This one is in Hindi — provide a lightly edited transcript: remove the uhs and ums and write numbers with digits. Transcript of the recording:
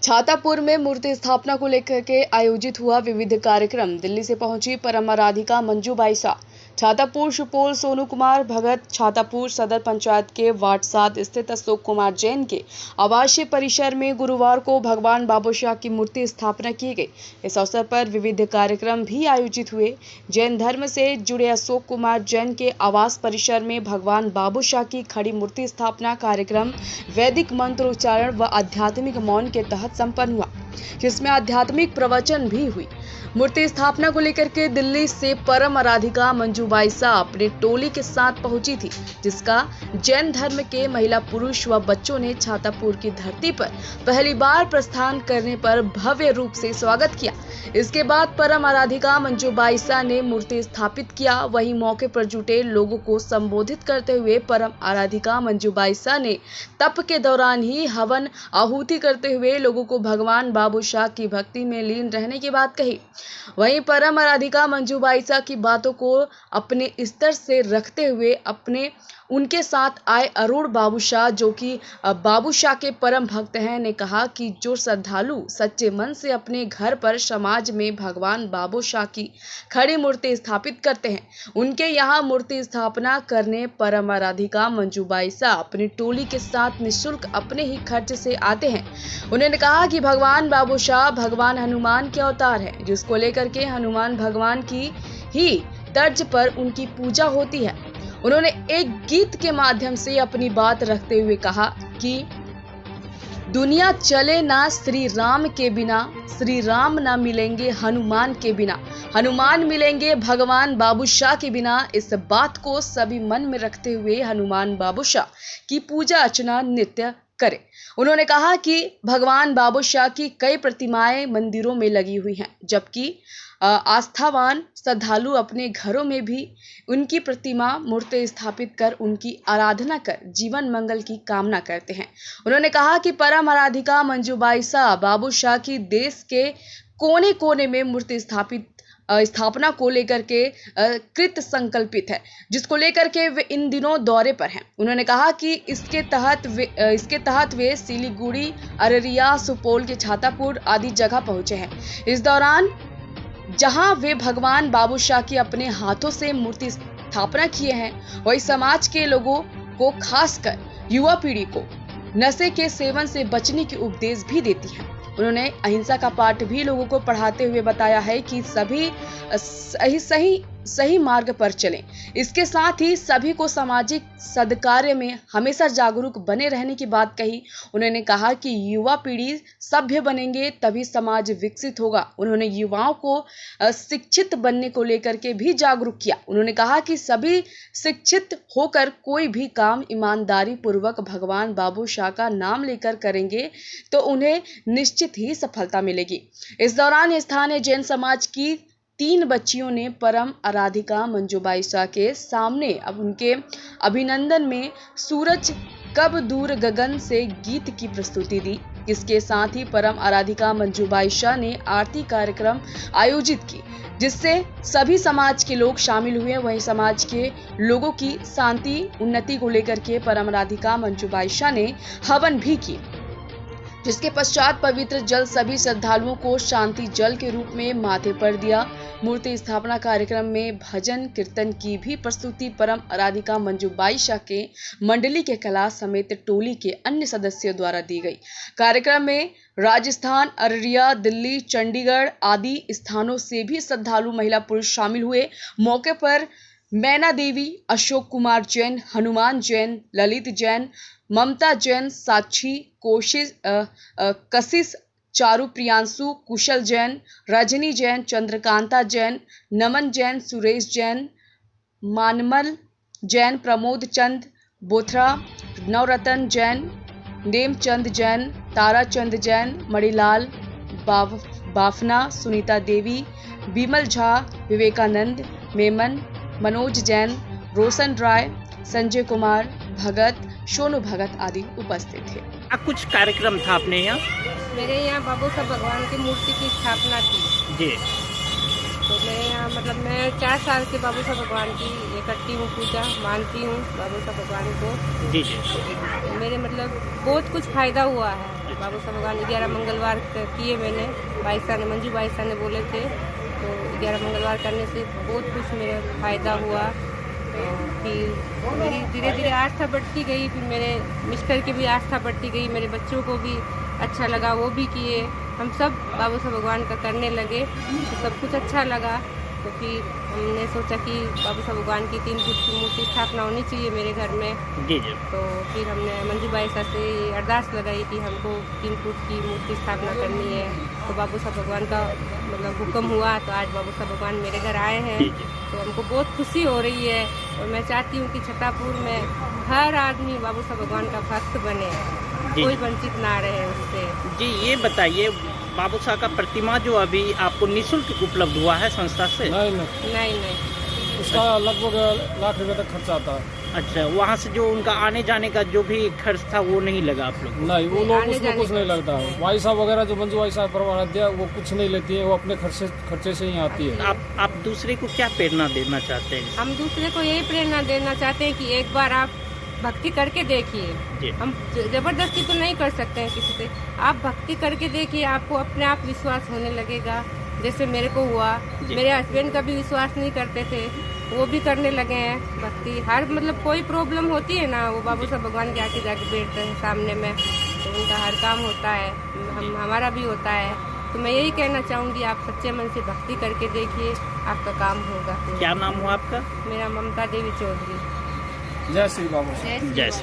छातापुर में मूर्ति स्थापना को लेकर के आयोजित हुआ विविध कार्यक्रम। दिल्ली से पहुंची परम आराधिका मंजू बाईसा। छातापुर सुपौल सोनू कुमार भगत छातापुर सदर पंचायत के वार्ड 7 स्थित अशोक कुमार जैन के आवासीय परिसर में गुरुवार को भगवान बाबूशाह की मूर्ति स्थापना की गई। इस अवसर पर विविध कार्यक्रम भी आयोजित हुए। जैन धर्म से जुड़े अशोक कुमार जैन के आवास परिसर में भगवान बाबूशाह की खड़ी मूर्ति स्थापना कार्यक्रम वैदिक मंत्रोच्चारण व आध्यात्मिक मौन के तहत संपन्न हुआ, जिसमें आध्यात्मिक प्रवचन भी हुई। मूर्ति स्थापना को लेकर के दिल्ली से परम आराधिका मंजू बाईसा अपने टोली के साथ पहुंची थी, जिसका जैन धर्म के महिला पुरुष व बच्चों ने छातापुर की धरती पर पहली बार प्रस्थान करने पर भव्य रूप से स्वागत किया। इसके बाद परम आराधिका मंजू बाईसा ने मूर्ति स्थापित किया। वहीं मौके पर जुटे लोगों को संबोधित करते हुए परम आराधिका मंजू बाईसा ने तप के दौरान ही हवन आहुति करते हुए लोगों को भगवान बाबूशाह की भक्ति में लीन रहने की बात कही। वहीं परम आराधिका मंजू बाईसा की बातों को अपने स्तर से रखते हुए उनके साथ आए अरुण बाबूशाह, जो कि बाबूशाह के परम भक्त हैं, ने कहा कि जो श्रद्धालु सच्चे मन से अपने घर पर समाज में भगवान बाबूशाह की खड़ी मूर्ति स्थापित करते हैं, उनके यहाँ मूर्ति स्थापना करने परम आराधिका मंजू बाईसा अपनी टोली के साथ निःशुल्क अपने ही खर्च से आते हैं। उन्होंने कहा कि भगवान बाबूशाह भगवान हनुमान के अवतार है, जिसको लेकर के हनुमान भगवान की ही तर्ज पर उनकी पूजा होती है। उन्होंने एक गीत के माध्यम से अपनी बात रखते हुए कहा कि दुनिया चले ना श्री राम के बिना, श्री राम ना मिलेंगे हनुमान के बिना, हनुमान मिलेंगे भगवान बाबूशाह के बिना। इस बात को सभी मन में रखते हुए हनुमान बाबूशाह की पूजा अर्चना नित्य करें। उन्होंने कहा कि भगवान बाबूशाह की कई प्रतिमाएं मंदिरों में लगी हुई हैं, जबकि आस्थावान श्रद्धालु अपने घरों में भी उनकी प्रतिमा मूर्ति स्थापित कर उनकी आराधना कर जीवन मंगल की कामना करते हैं। उन्होंने कहा कि परम आराधिका मंजू बाईसा बाबूशाह की देश के कोने कोने में मूर्ति स्थापना को लेकर के कृत संकल्पित है, जिसको लेकर के वे इन दिनों दौरे पर हैं। उन्होंने कहा कि इसके तहत वे सिलीगुड़ी, अररिया, सुपौल के छातापुर आदि जगह पहुंचे हैं। इस दौरान जहां वे भगवान बाबूशाह की अपने हाथों से मूर्ति स्थापना किए हैं, वही समाज के लोगों को, खासकर युवा पीढ़ी को नशे के सेवन से बचने की उपदेश भी देती हैं। उन्होंने अहिंसा का पाठ भी लोगों को पढ़ाते हुए बताया है कि सभी सही मार्ग पर चलें। इसके साथ ही सभी को सामाजिक सद्कार्य में हमेशा जागरूक बने रहने की बात कही। उन्होंने कहा कि युवा पीढ़ी सभ्य बनेंगे तभी समाज विकसित होगा। उन्होंने युवाओं को शिक्षित बनने को लेकर के भी जागरूक किया। उन्होंने कहा कि सभी शिक्षित होकर कोई भी काम ईमानदारी पूर्वक भगवान बाबूशाह का नाम लेकर करेंगे तो उन्हें निश्चित ही सफलता मिलेगी। इस दौरान स्थानीय जैन समाज की 3 बच्चियों ने परम आराधिका मंजू बाईसा के सामने अब उनके अभिनंदन में सूरज कब दूर गगन से गीत की प्रस्तुति दी। इसके साथ ही परम आराधिका मंजू बाईसा ने आरती कार्यक्रम आयोजित की, जिससे सभी समाज के लोग शामिल हुए। वहीं समाज के लोगों की शांति उन्नति को लेकर के परम आराधिका मंजू बाईसा ने हवन भी की, जिसके पश्चात पवित्र जल सभी श्रद्धालुओं को शांति जल के रूप में माथे पर दिया। मूर्ति स्थापना कार्यक्रम में भजन कीर्तन की भी प्रस्तुति परम आराधिका मंजू बाईसा के मंडली के कला समेत टोली के अन्य सदस्यों द्वारा दी गई। कार्यक्रम में राजस्थान, अररिया, दिल्ली, चंडीगढ़ आदि स्थानों से भी श्रद्धालु महिला पुरुष शामिल हुए। मौके पर मैना देवी, अशोक कुमार जैन, हनुमान जैन, ललित जैन, ममता जैन, साक्षी, कशिश, चारू प्रियांशु, कुशल जैन, रजनी जैन, चंद्रकांता जैन, नमन जैन, सुरेश जैन, मानमल जैन, प्रमोद चंद बोथरा, नवरतन जैन, नेमचंद जैन, ताराचंद जैन, मणिलाल बाफना, सुनीता देवी, विमल झा, विवेकानंद मेमन, मनोज जैन, रोशन राय, संजय कुमार भगत, सोनू भगत आदि उपस्थित थे। कुछ कार्यक्रम था अपने यहाँ? मेरे यहाँ बाबूशाह भगवान की मूर्ति की स्थापना थी जी। तो मेरे यहाँ मैं 4 साल से बाबूशाह भगवान की ये करती हूँ, पूजा मानती हूँ बाबूशाह भगवान को। जी जी। मेरे बहुत कुछ फायदा हुआ है बाबू साहब भगवान 11 मंगलवार किए मैंने, बाईसा ने, मंजू बाईसा ने बोले थे, तो 11 मंगलवार करने से बहुत कुछ मेरा फ़ायदा हुआ। तो फिर मेरी धीरे धीरे आस्था बढ़ती गई, फिर मेरे मिस्टर की भी आस्था बढ़ती गई, मेरे बच्चों को भी अच्छा लगा, वो भी किए, हम सब बाबू साहब भगवान का करने लगे, तो सब कुछ अच्छा लगा। तो फिर हमने सोचा कि बाबू साहब भगवान की 3 फुट की मूर्ति स्थापना होनी चाहिए मेरे घर में। जी जी। तो फिर हमने मंजू बाईसा से अरदास लगाई कि हमको 3 फुट की मूर्ति स्थापना करनी है। तो बाबू साहब भगवान का मतलब हुक्म हुआ, तो आज बाबू साहब भगवान मेरे घर आए हैं, जी जी। तो हमको बहुत खुशी हो रही है। और मैं चाहती हूँ कि छतरपुर में हर आदमी बाबू साहब भगवान का भक्त बने, जी कोई जी। वंचित ना रहे उससे। जी, ये बताइए, बाबू साहब का प्रतिमा जो अभी आपको निःशुल्क उपलब्ध हुआ है संस्था से? नहीं, उसका लगभग लाख रुपए तक खर्चा आता है। अच्छा, वहाँ से जो उनका आने जाने का जो भी खर्च था वो नहीं लगा आप लोग? नहीं, वो लोग आने उसमें जाने कुछ का। नहीं लगता है। भाई साहब वगैरह जो मंजू भाई साहब परमाराध्या, वो कुछ नहीं लेती है, वो अपने खर्चे से ही आती है। आप दूसरे को क्या प्रेरणा देना चाहते हैं? हम दूसरे को यही प्रेरणा देना चाहते हैं कि एक बार आप भक्ति करके देखिए। जी। हम जबरदस्ती तो नहीं कर सकते हैं किसी से, आप भक्ति करके देखिए, आपको अपने आप विश्वास होने लगेगा, जैसे मेरे को हुआ। जी। मेरे हस्बैंड का भी विश्वास नहीं करते थे, वो भी करने लगे हैं भक्ति। हर मतलब कोई प्रॉब्लम होती है ना, वो बाबू साहब भगवान के आके जाके बैठते हैं सामने में, तो उनका हर काम होता है, हमारा भी होता है। तो मैं यही कहना चाहूँगी, आप सच्चे मन से भक्ति करके देखिए, आपका काम होगा। क्या नाम हुआ आपका? मेरा ममता देवी चौधरी। जय श्री बाबू। जय श्री जय राम।